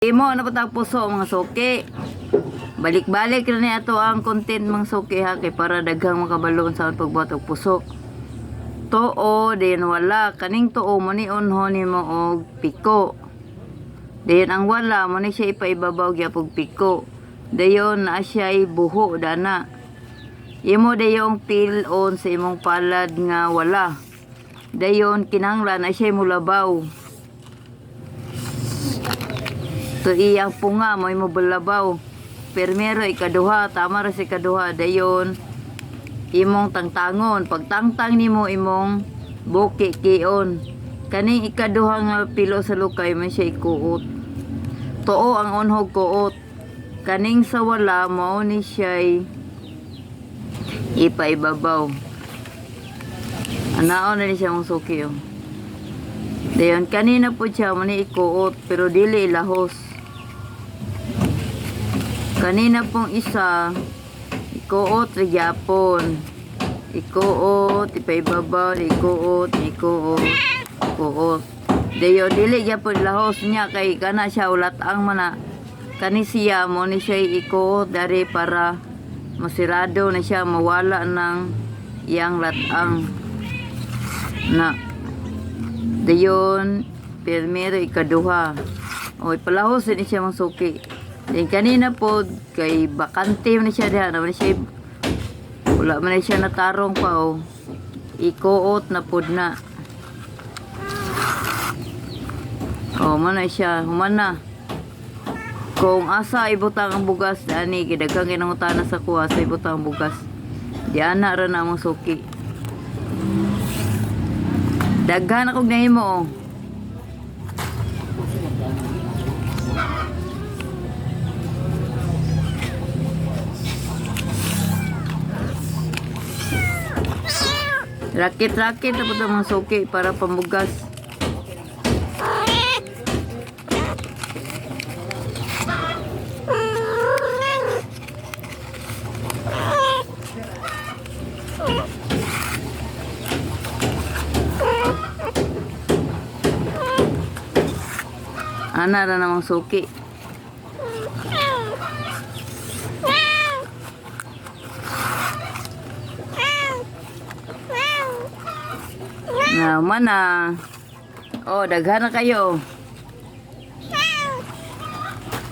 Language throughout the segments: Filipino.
Imo na patang puso mga suki. Balik-balik na ni ato ang content mga suki ha kay para daghang makabaloon sa pagbuhat og puso. Too din wala kaning tuo mo ni unho nimo og piko. Dayon ang wala mo ni siya ipaibabaw gyapon piko. Dayon na siya buho dana. Imo dayong peel on sa imong palad nga wala. Dayon kinahanglan na siya mulabaw. To iyang punga mo imo balabaw. Primero ikaduha, tama ra si ikaduha. Dayon imong tangtangon. Pagtangtang nimo imong buki kion. Kaning ikaduha nga pilo sa lukay man siya ikuot. Tuo ang unhog kuot. Kaning sa wala mao ni siya ipaibabaw. Anaon na ni siya mong suki oh. Dayon kanina po siya mo ni ikuot pero dili ilahos. Kanina pong isa ikuot ra gyapon. Ikuot, ipaibabaw, ikuot, ikuot. Dayon dili gyapon lahos niya kay kana siya ulat-ang mana. Kani siya mo ni siya ikuot dari para masirado na siya mawala ng iyang latang na. Dayon primero ikaduha. O ipalahos ni siya mga suki. Then kanina po kay bakante man siya diha, naman siya wala man siya natarong pa o. Ikuot na pud na. O man na siya, human na. Kung asa ibutang ang bugas ani kidaghang kinangutana sa kuha sa ibutang ang bugas. Di ana ra na mong suki. Daghan akong nahimo. Rakit-rakit na po ito mga suki para pambugas. Ana na namang suki. Naman na. Oh, daghan na kayo.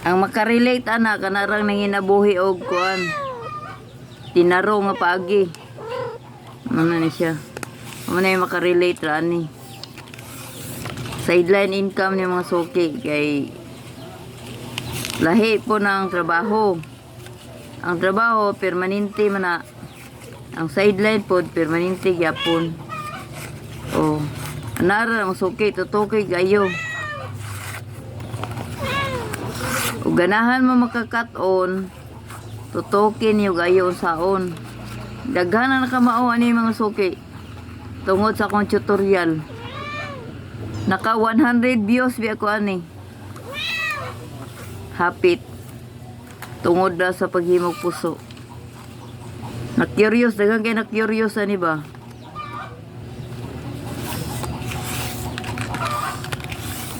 Ang makarelate ana kanarang nanginabuhi og kuan. Tinaro nga paagi. Ano ni siya? Ano na yung makarelate ra ani. Sideline income ni mga suki kay lahi po ng trabaho. Ang trabaho permanente man na. Ang sideline po permanente gyapon. Oh, anara ang suki tutukoy gayo. Ug ganahan mo makakat-on, tutukin yung gayo saon. Daghan na nakamao ani mga suki. Tungod sa akong tutorial. Naka 100 views bi ako ani. Hapit. Tungod na sa paghimog puso. Na-curious, daghan kay na-curious ani ba?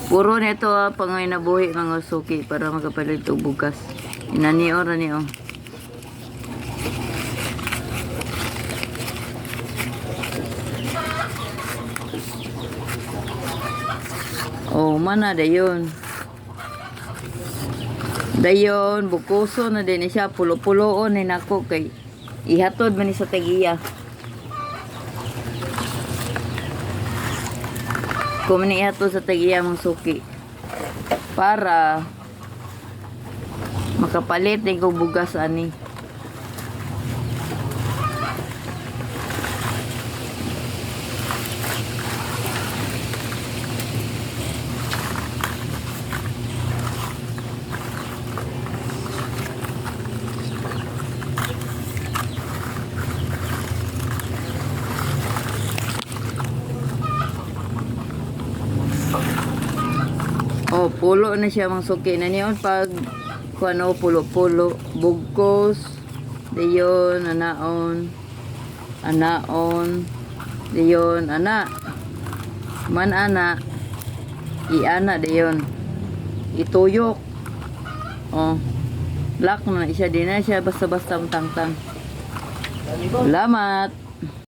Puro nito pangay na buhi mga suki para makapalit og bugas. Inanior ra niyo. Oh, mana dayon. Dayon bukuso na din siya pulo-puloon ni nako kay ihatod man ni sa tagiya. Kung manihatod sa tagiya mong suki para makapalit din kong bugas ani. Oh, pulo na siya mga suki na niyon pag kuano pulo-pulo bugkos dayon anaon dayon ana man ana iana dayon ituyok Oh. Lock na siya, di na siya basta-basta tangtang. Salamat.